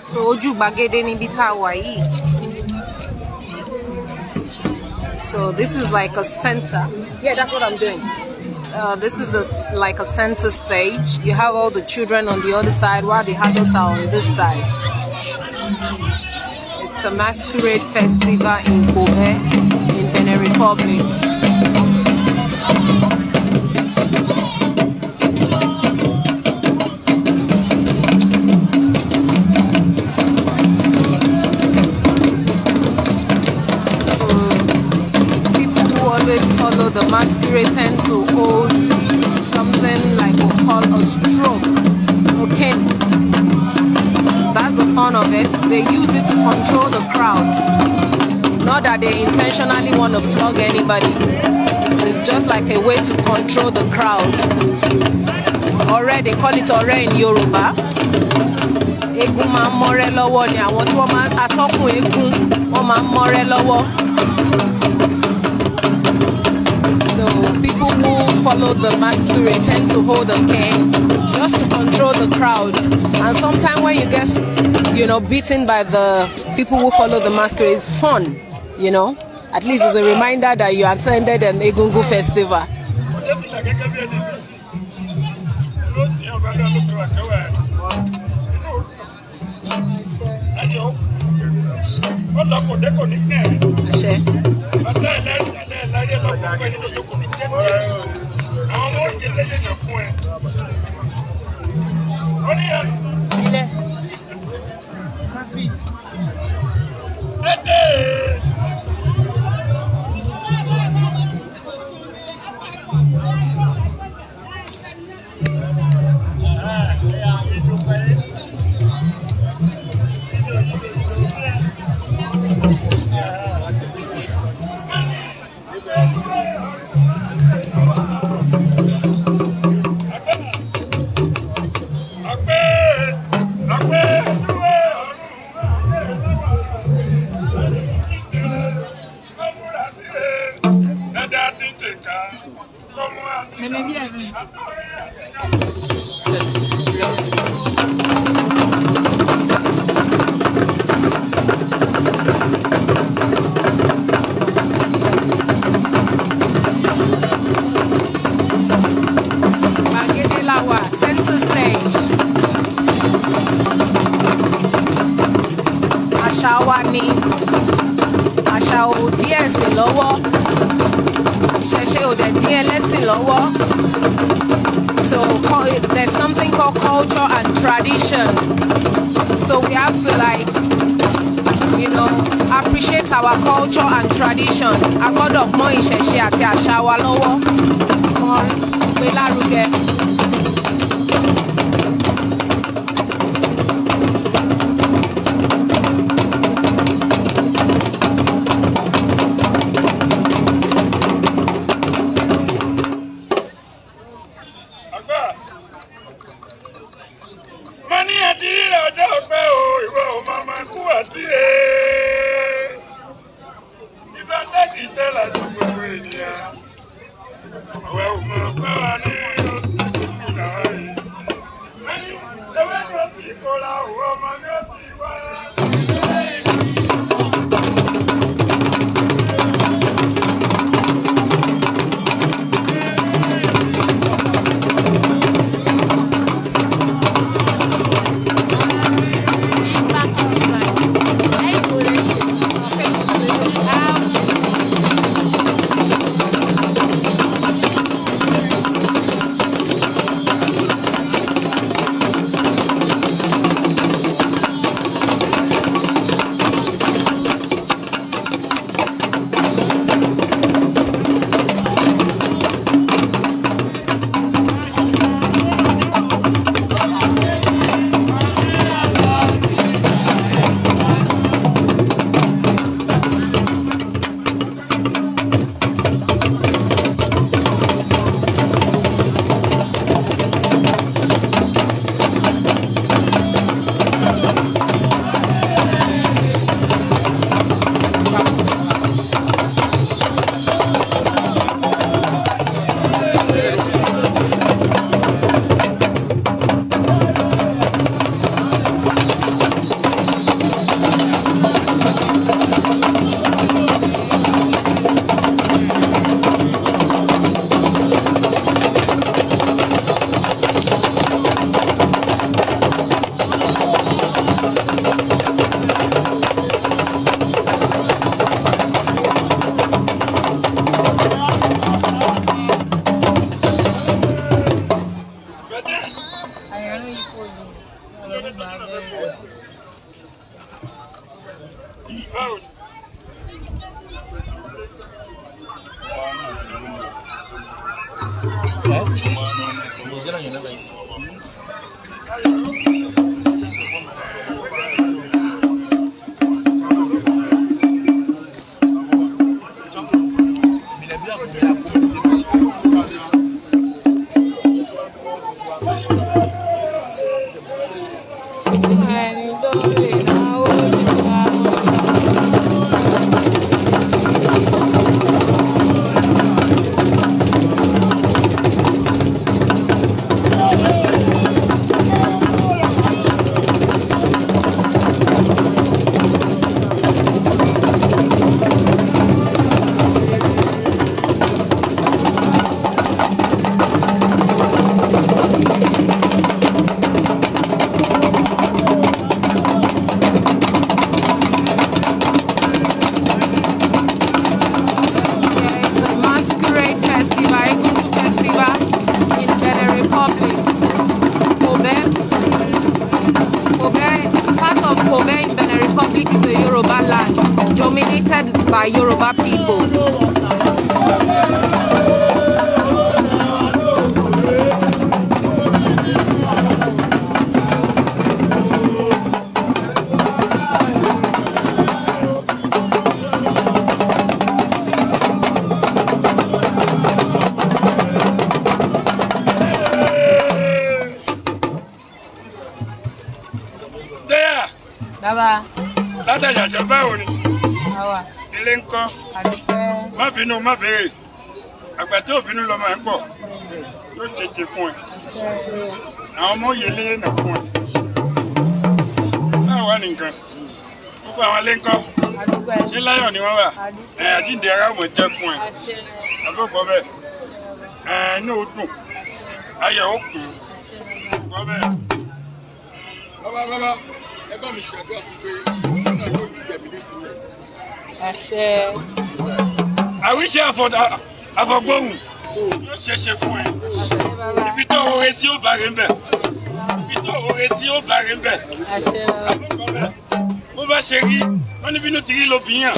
So ojú gbàgede níbi tá a wà yìí. So this is like a center. Yeah, that's what I'm doing. This is like a center stage. You have all the children on the other side while the adults are on this side. It's a masquerade festival in Pobe, in Benin Republic. Follow the masquerade tend to hold something like we'll call a stroke, okay? That's the fun of it. They use it to control the crowd. Not that they intentionally want to flog anybody. So it's just like a way to control the crowd. Already, they call it Ore in Yoruba. Egun ma more lowo ni àwọn tí wọ́n máa atọ́kùn egun wọ́n máa more lowo. People who follow the masquerade tend to hold a cane just to control the crowd. And sometimes when you get, beaten by the people who follow the masquerade, it's fun, At least it's a reminder that you attended an Egungun festival. Center stage. Àṣà wa ni àṣà ò díẹ̀ sí lọ́wọ́. Ìṣẹ̀ṣe ò dẹ̀ díẹ̀ lẹ́sìn lọ́wọ́. So there's something called culture and tradition. So we have to appreciate our culture and tradition. A gbọ́dọ̀ pọ́n ìṣẹ̀ṣe àti àṣà wa lọ́wọ́. Wọ́n gbé lárugẹ. Pobe in Benin Republic is a Yoruba land dominated by Yoruba people. Baba. Tata ya chapa oni. Awa. Ile nko. Adúpẹ́. Má bínú, má béèrè. Àgbà tí ò bínú lọ máa ń pọ̀. Yóò cheche fún ẹ. Àwọn ọmọ yele na fún ẹ. Báwo wà ní nǹkan? Gbogbo àwọn ilé ńkọ́. Adúpẹ́. Ṣé láyọ̀ ni wọ́n wà? Àjíǹde ara ò mọ̀ jẹ́ fún ẹ. Àbúkọ bẹ́ẹ̀. Inú ó dùn. Ayọ̀ ó kún. Gbọ́ bẹ́ẹ̀. Bàbá. Ẹgbọ́n mi ṣàdúrà fún pé ọ̀nà yóò di ẹ̀mí ní ìpínlẹ̀. Àṣẹ. Àwíṣe àfọ̀gbóhùn yóò ṣeéṣe fún ẹ. Àṣẹ bàbá. Ibi tó oore sí ó bàrẹ̀ ń bẹ̀. Ibi tó oore sí ó bàrẹ̀ ń bẹ̀. Àṣẹ bàbá. Àbúkọ bẹ́ẹ̀. Bó bá ṣe rí, wọ́n ní bínú ti rí lóbìyàn.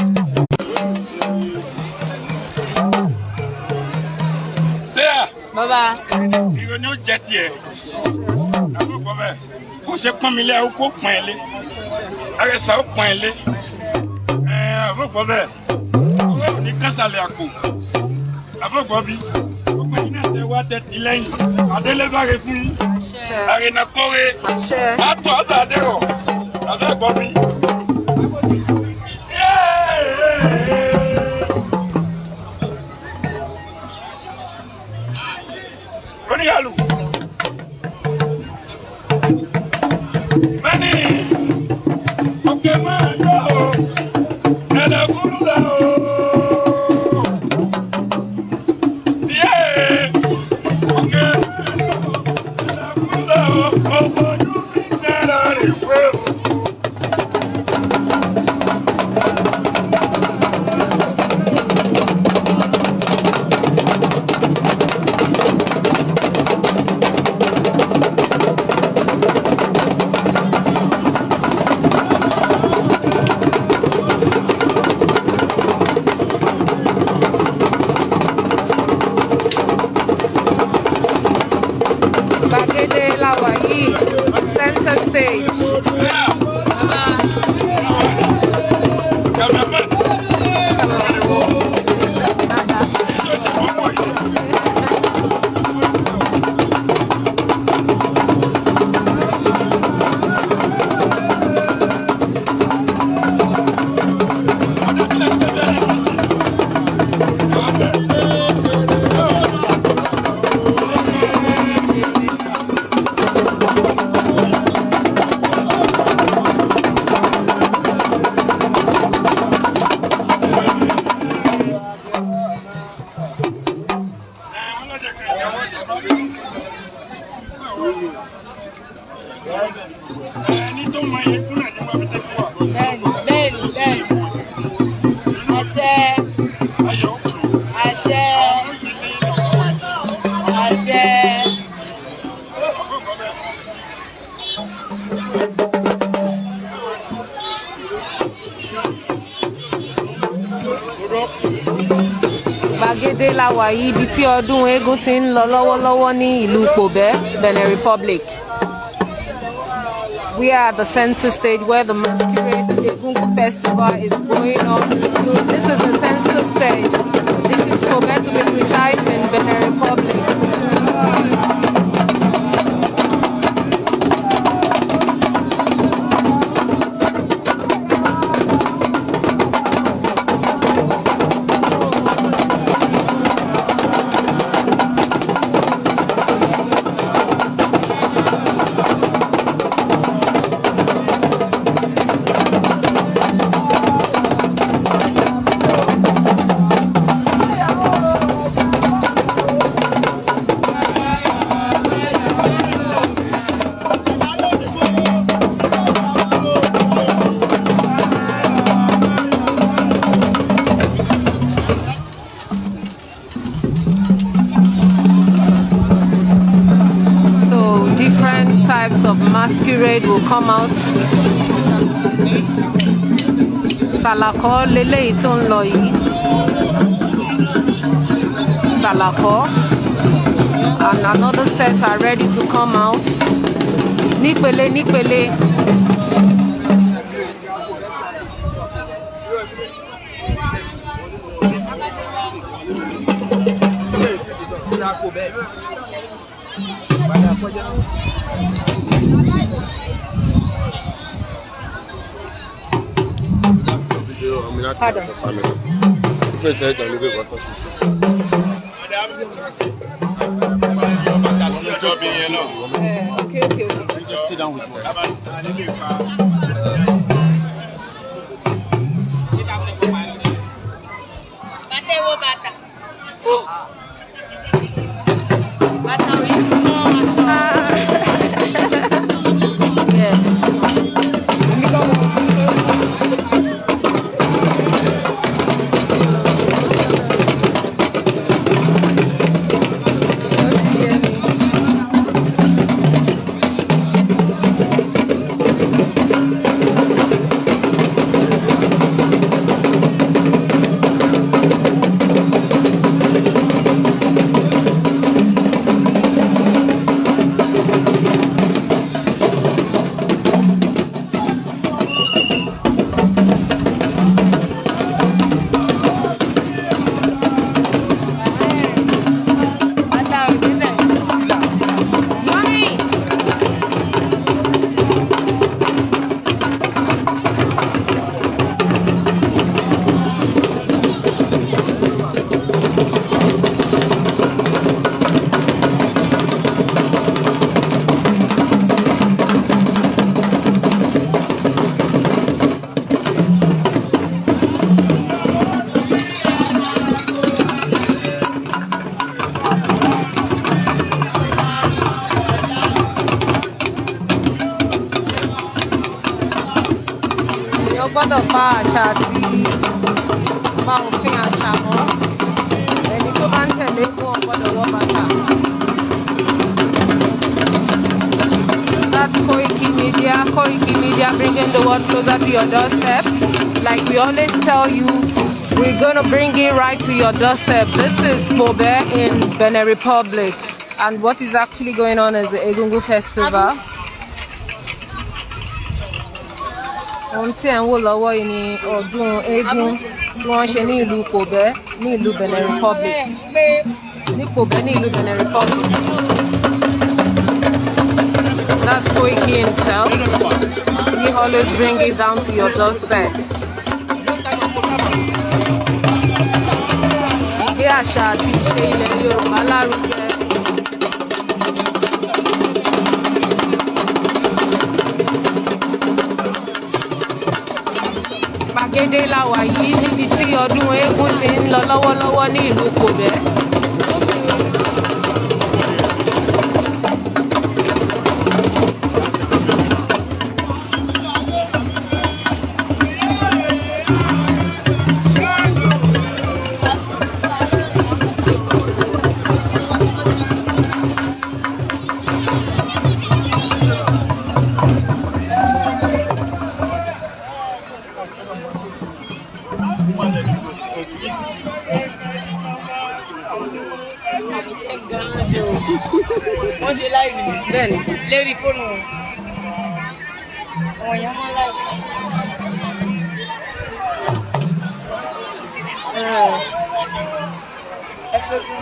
Ṣéyà. Bàbá. Ìrònú jẹ tiẹ̀. Àbúkọ bẹ́ẹ̀. Ó ṣe pọ́n mi lé àwọn kó pọ́n ẹ lé. Àrẹsà ó pọ́n ẹ lé. Àbúkọ bẹ́ẹ̀. Ọwọ́ ò ní kásálẹ̀ àpò. Àbúkọ bí. Gbogbo iná tẹ wá tẹ tì lẹ́yìn. Adélébáre fún yín. Àrìnà kórè. Àtọ̀ àbẹ̀ àdérọ̀. Àbúkọ bí. Oníyàlù. Mani, oke máa yọ o, ẹlẹ́kùnrin lẹ o. Yé, oke máa yọ o, ẹlẹ́kùnrin lẹ o, ọmọ ojú mi náírà rè wé o. Center stage. gbàgede la wà yìí ibi tí ọdún eégún ti ń lọ lọ́wọ́lọ́wọ́ ní ìlú Pobe, Benin Republic. We are at the center stage where the masquerade Egun festival is going on. This is the center stage. This is Pobe, to be precise, in Benin Republic. Types of masquerade will come out. Salako leleyi tó ń lọ yìí. Salako and another set are ready to come out. Nípele nípele. Pardon. Okay, okay. Just sit down with us. Gbọ́dọ̀ pa àṣà àti pa òfin àṣà mọ́. Ẹni tó bá ń tẹ̀lé wọn gbọ́dọ̀ wọ bàtà. That's Koikimedia bringing the world closer to your doorstep. Like we always tell you, we're gonna bring it right to your doorstep. This is Pobe in Benin Republic, and what is actually going on is the Egun festival. Ohun tí ẹ̀ ń wò lọ́wọ́ yìí ni ọdún eégún tí wọ́n ṣe ní ìlú Pobe ní ìlú Benin Republic. Ní Pobe ní ìlú Benin Republic. That's Koiki himself. He always bring it down to your doorstep. Bí àṣà àti ìṣe ilẹ̀ Yorùbá lárugẹ. Gbàgede la wà yìí níbi tí ọdún eégún ti ń lọ lọ́wọ́lọ́wọ́ ní ìlú Pobe. Wọ́n ṣe láìpẹ́ ni. Bẹ́ẹ̀ni. Lérí fóònù. Àwọn èèyàn máa ń láìpẹ́. Ẹ fẹ́ kú.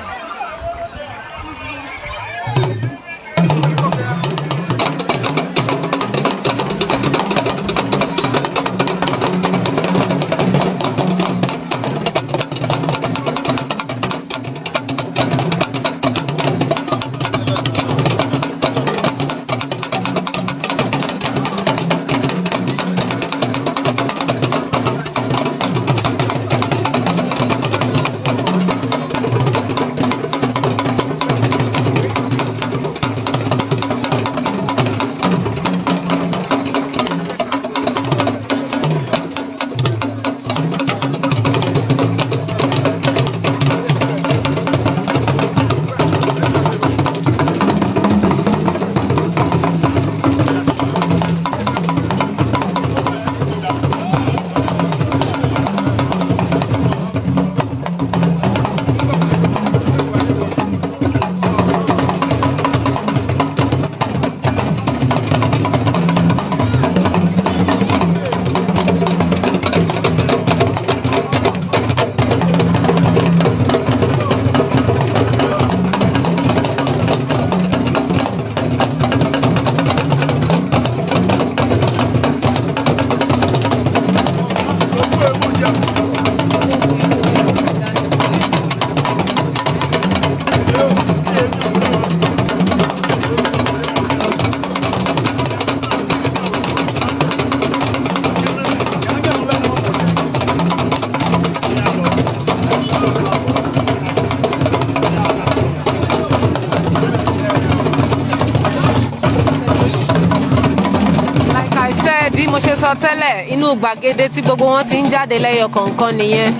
Mo ṣe sọ tẹ́lẹ̀ inú gbàgede tí gbogbo wọn ti ń jáde lẹ́yọ kọ̀ọ̀kan nìyẹn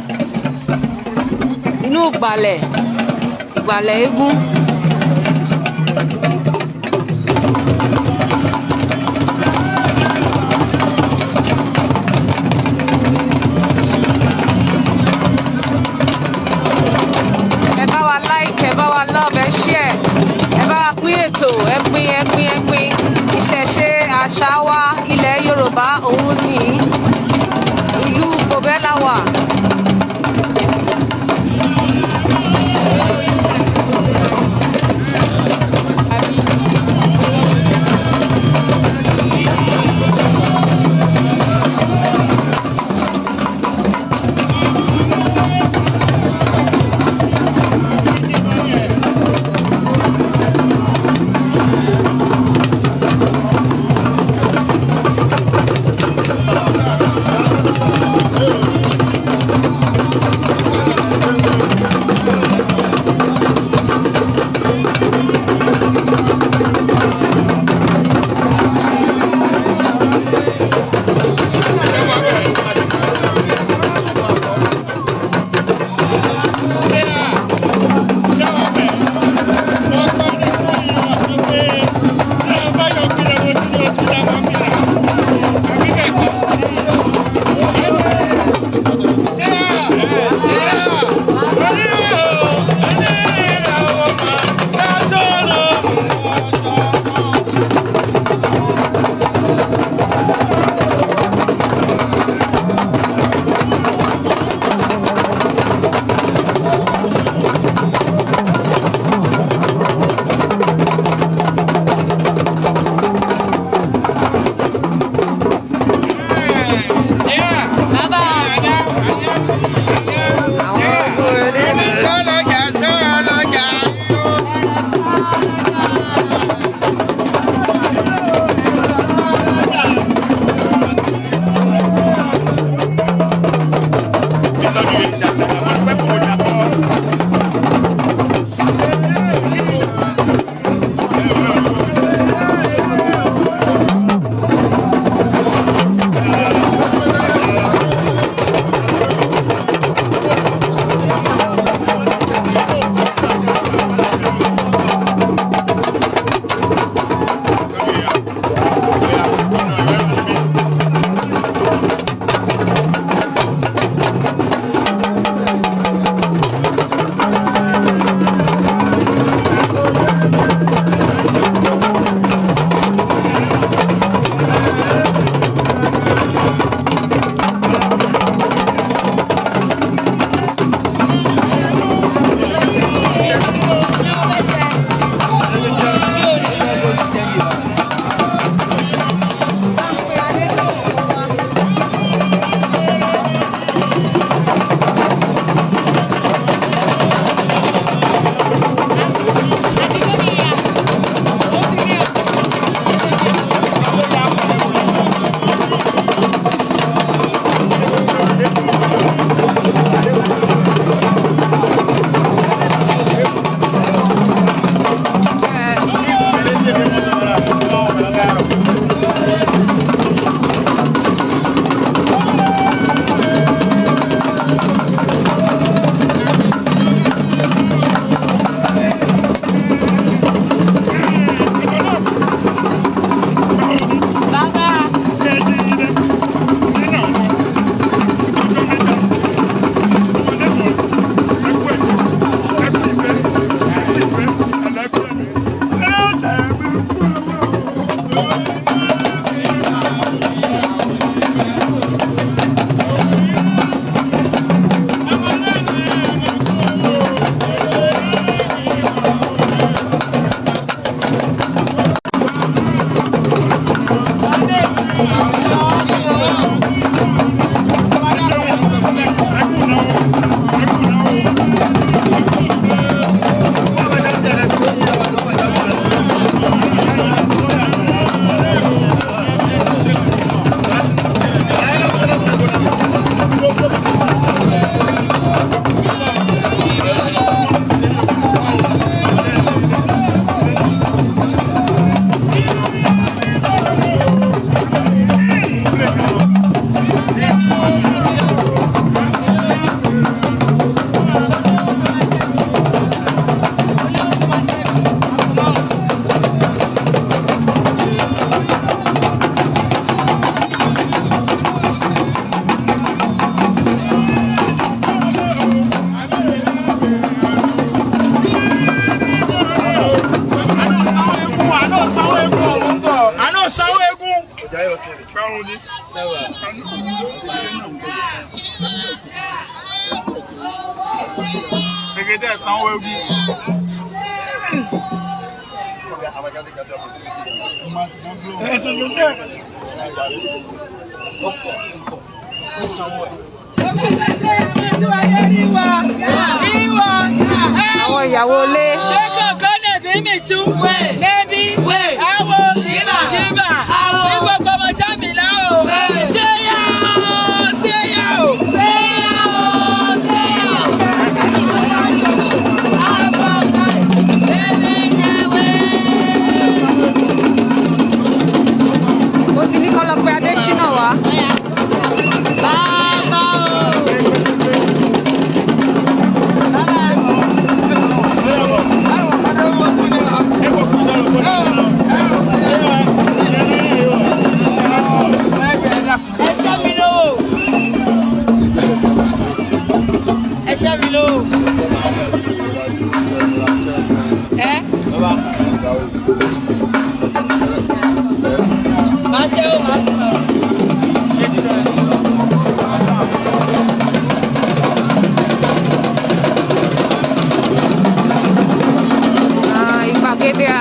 inú Igbale Egun. Ẹ bá wa like, ẹ bá wa love, ẹ share, ẹ bá wa pín ètò, ẹ pín ìṣẹ̀ṣe àṣà wa ilẹ̀ Yorùbá òun ní ìlú Pobe la wà.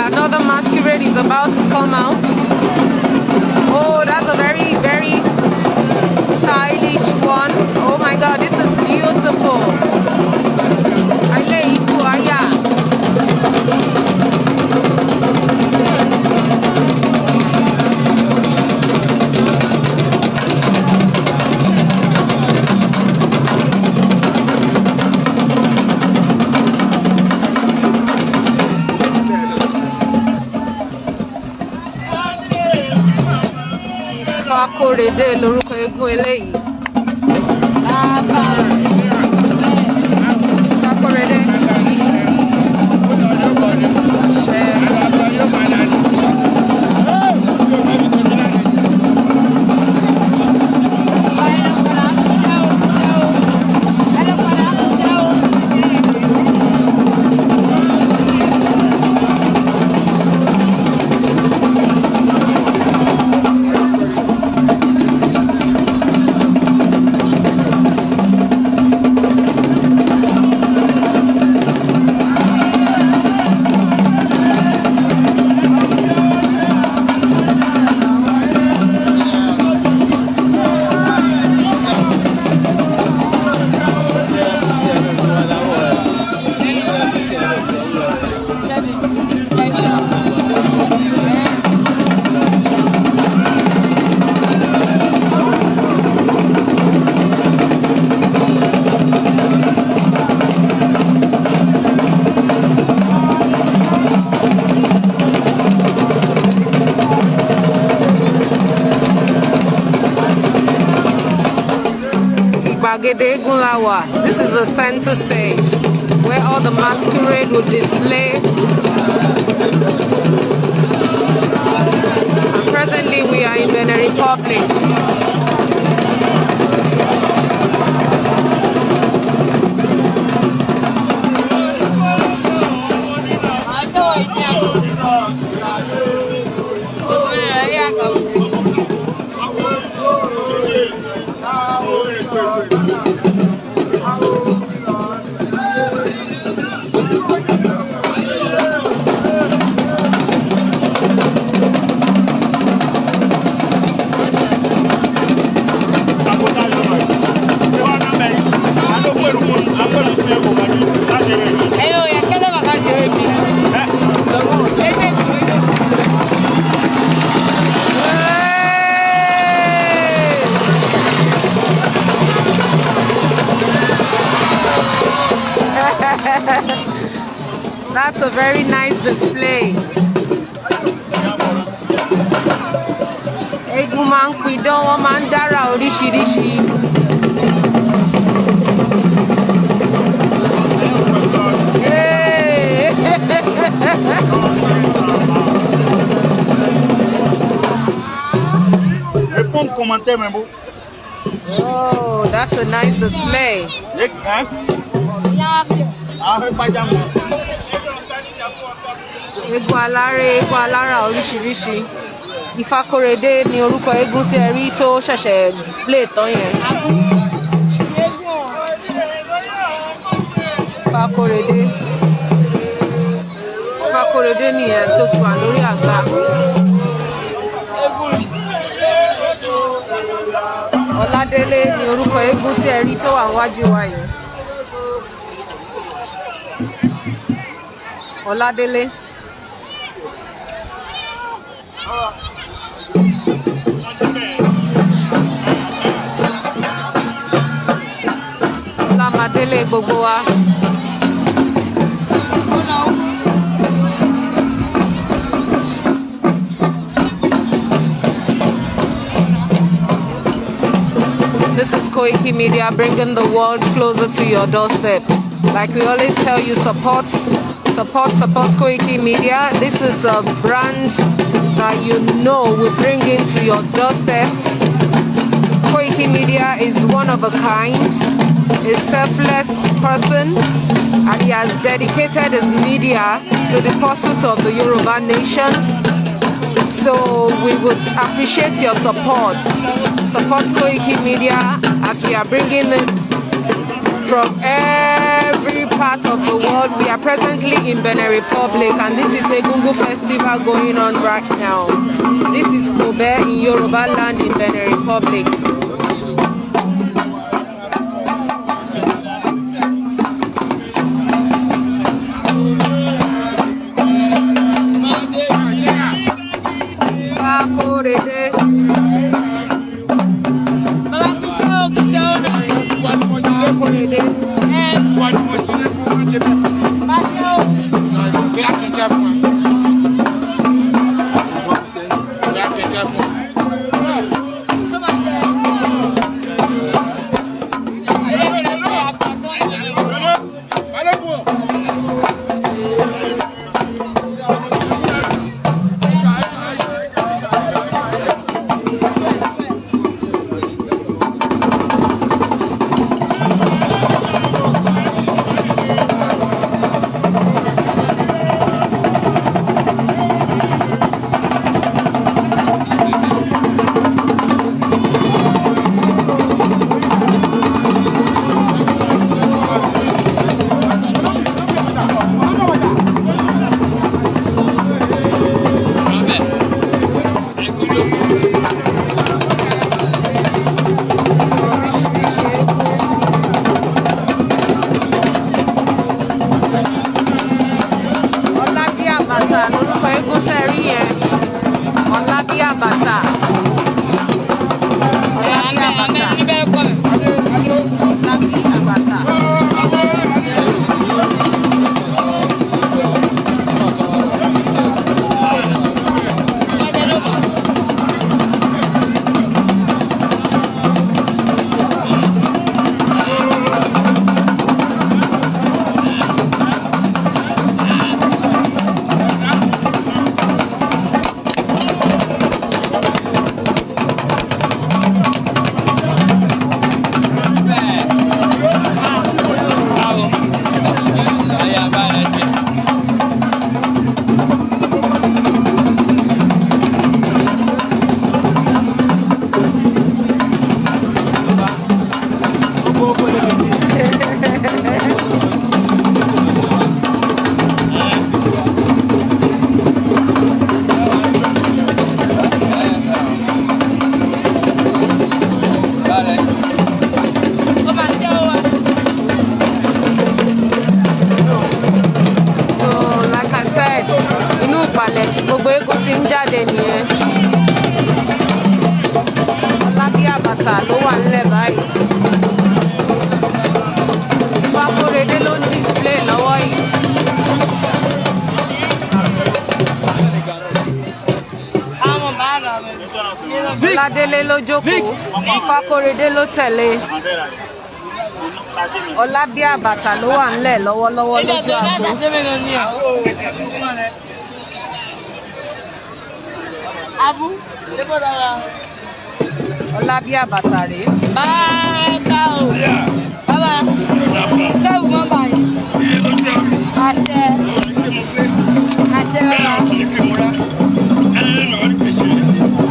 Another masquerade is about to come out. Oh, that's a very, very stylish one. Oh my God, this is beautiful. Akorede lórúkọ eégún eléyìí. Akorede. This is the center stage where all the masquerade will display. And presently we are in Benin Republic. That's a very nice display. Egun máa ń pidán, wọ́n máa ń dára oríṣiríṣi. Oh, that's a nice display. Egun aláré, egun alára oríṣiríṣi. Ìfakọrẹdé ni orúkọ eégún tí ẹ rí tó ṣẹ̀ṣẹ̀ display tán yẹn. Ìfakọrẹdé. Akorede nìyẹn tó ti wà lórí àga. Ọládélé ni orúkọ eégún tí ẹ rí tó wà níwájú wa yìí. Ọládélé. Ọlámadélé gbogbo wa. This is Koikimedia, bringing the world closer to your doorstep. Like we always tell you, support Koikimedia. This is a brand that you know we bring into your doorstep. Koikimedia is one of a kind, a selfless person, and he has dedicated his media to the pursuit of the Yoruba nation. So we would appreciate your support. Support Koikimedia as we are bringing it from every part of the world. We are presently in Benin Republic, and this is Egungun Festival going on right now. This is Pobe in Yoruba land in Benin Republic. Akorede. Ọládélé ló jókòó, Ìfákóredé ló tẹ̀lé. Ọlábíàbàtà ló wà ńlẹ̀ lọ́wọ́lọ́wọ́ lójú àgbo. Abu, Ọlábíàbàtà rèé. Bàbá o, bàbá, kẹ́wù mọ́ báyìí. Àṣẹ, àṣẹ bàbá.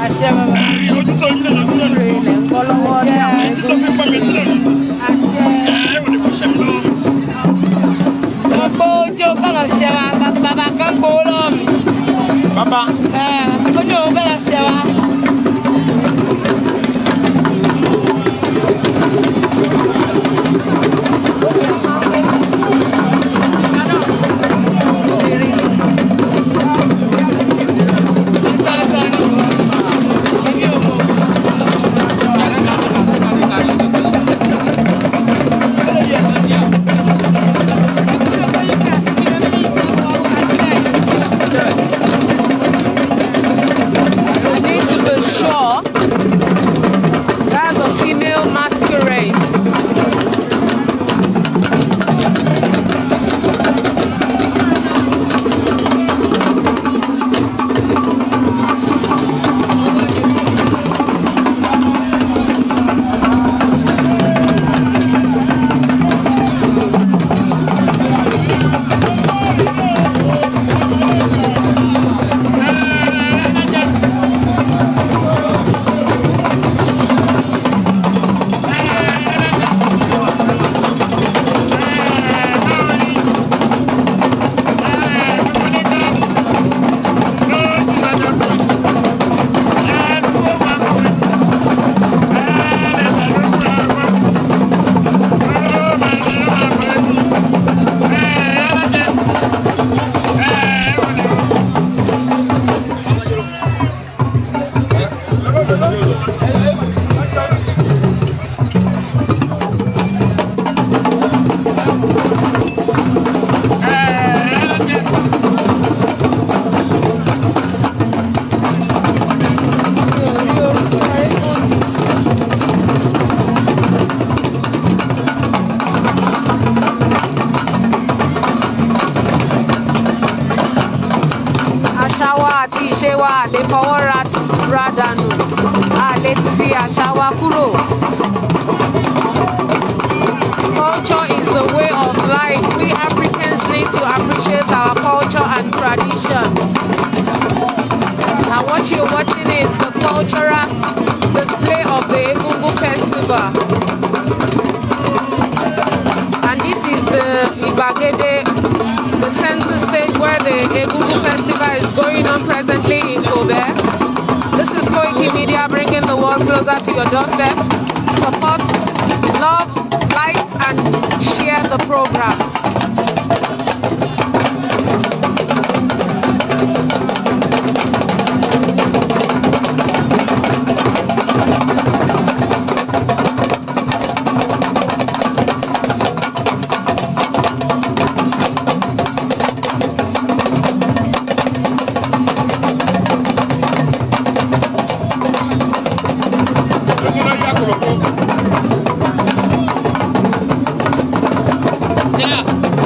Àṣẹ bàbá. Súre ilẹ̀ ń gbọ́ lọ́wọ́ tí àwọn ẹgbẹ́ ń súre. Àṣẹ. Gbogbo ojú kọ̀nà ṣẹ wa, bàbá kan Baba. Culture is the way of life. We Africans need to appreciate our culture and tradition. And what you're watching is the cultural display of the Egungun Festival. And this is the Igbale, the center stage where the Egungun Festival is going on presently in Kobe. This is Koikimedia, bringing the world closer to your doorstep. Support, love, like, and share the program. Yeah.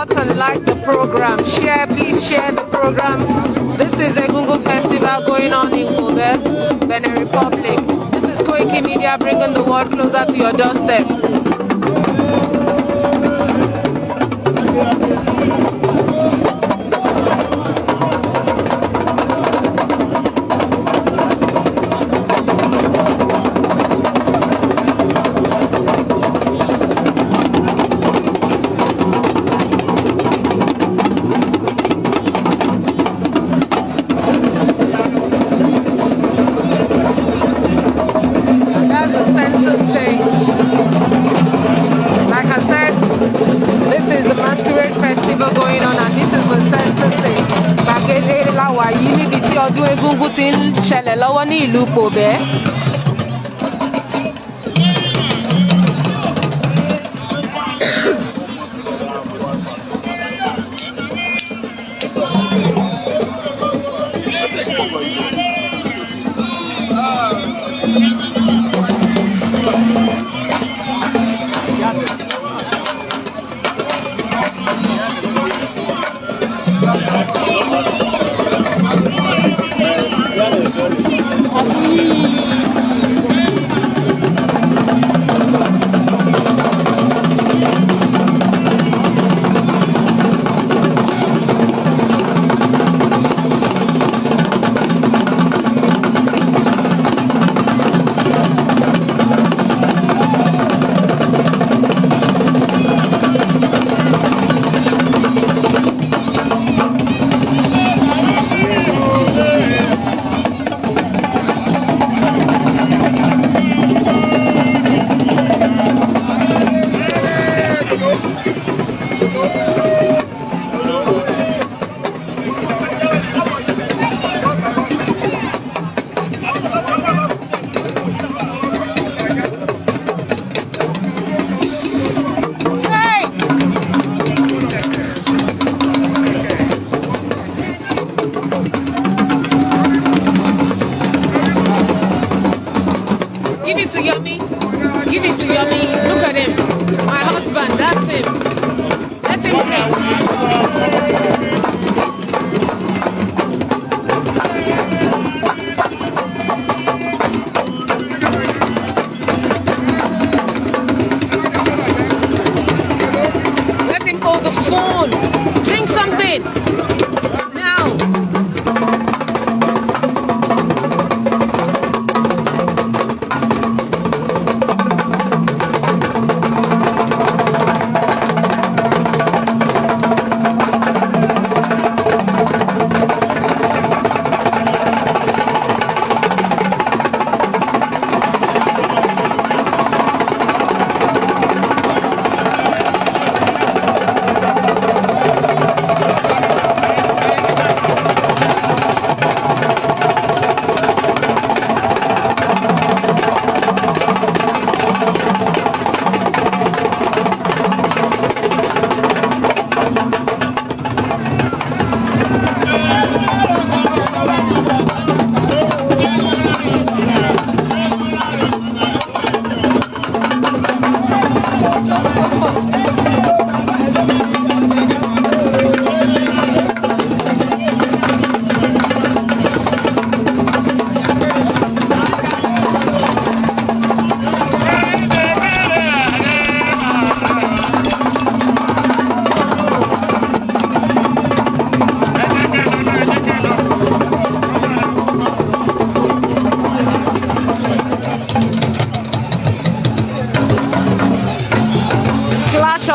support and like the program. Share, please share the program. This is Egungun Festival going on in Pobe, Benin Republic. This is Koikimedia bringing the world closer to your doorstep. Odun Egun ti ń ṣẹlẹ̀ lọ́wọ́ ní ìlú Pobe. Give it to Yomi. Look at him. My husband, that's him. Let him drink. Let him hold the phone. Drink something. Now.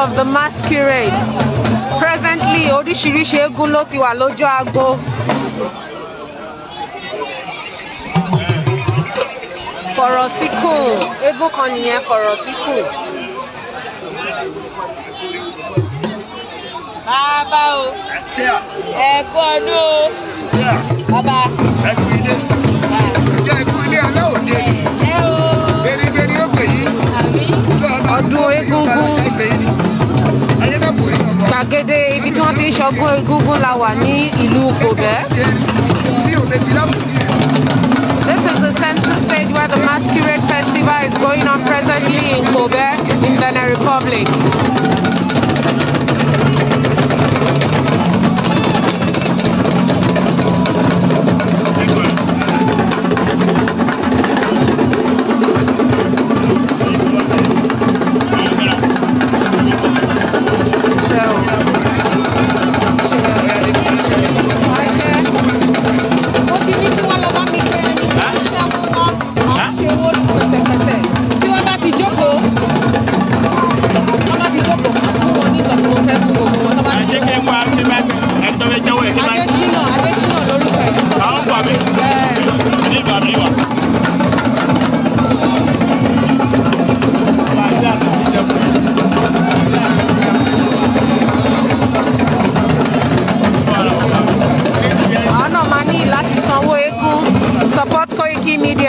Of the masquerade. Presently, oríṣiríṣi eégún ló ti wà lójú agbo. Fọ̀rọ̀ síkùn, eégún kan nìyẹn fọ̀rọ̀ síkùn. Bàbá o, ẹ kú ọdún o. Bàbá. Ẹ kú ilé. Ẹ kú ilé aláwòdé. Ẹ o. Bẹ́ẹ̀ni ó pè yín. Ọdún Egúngún. Gbàgede ibi tí wọ́n ti ń ṣọdún Egúngún la wà ní ìlú Pobe. This is the center stage where the masquerade festival is going on presently in Pobe, in Benin Republic.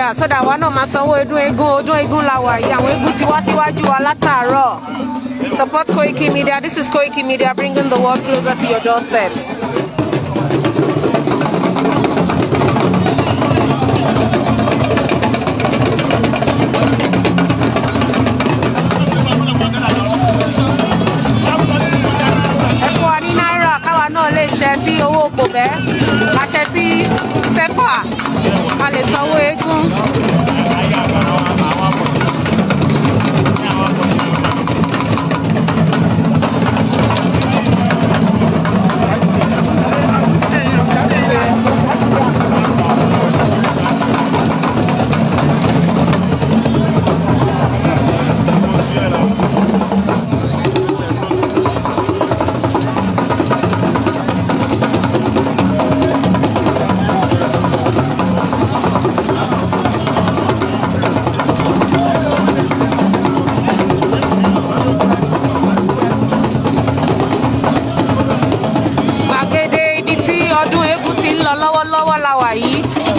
Yeah, so that one of my son will do Egun lawa. Yeah, we go to wasiwaju alataro. Support Koikimedia. This is Koikimedia bringing the world closer to your doorstep. Ṣe sí owó Pobe, a ṣe sí sefa, a lè sanwó eégún.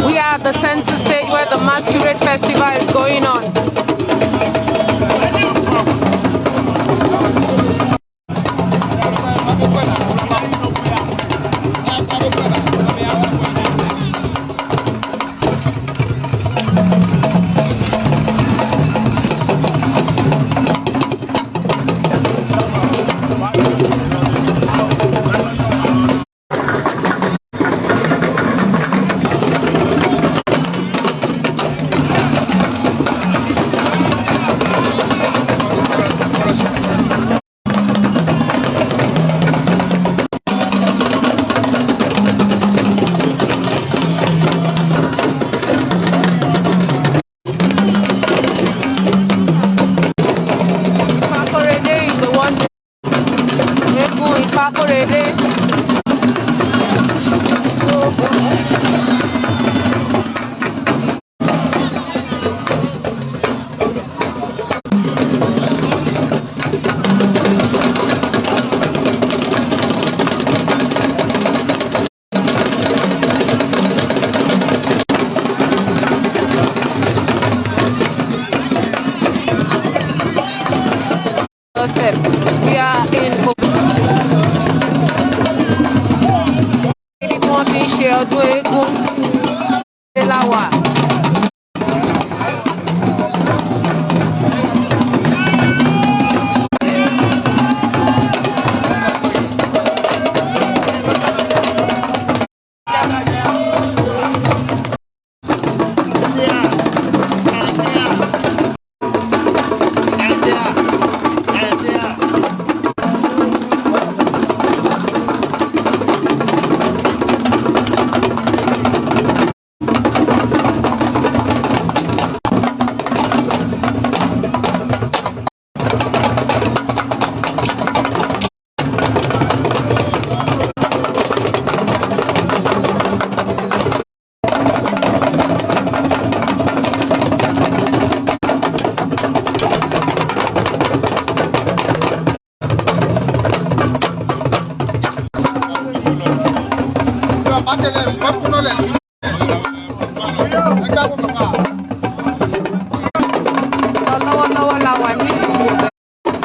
We are at the center stage where the masquerade festival is going on. Doorstep. We are in Odun Egun Lawa.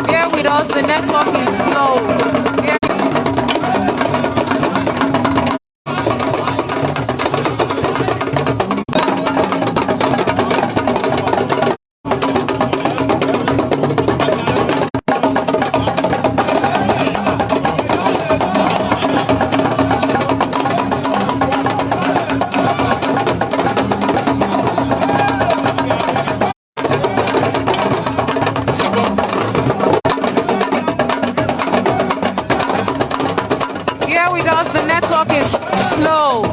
Here with us, the network is slow. Here with us, the network is slow.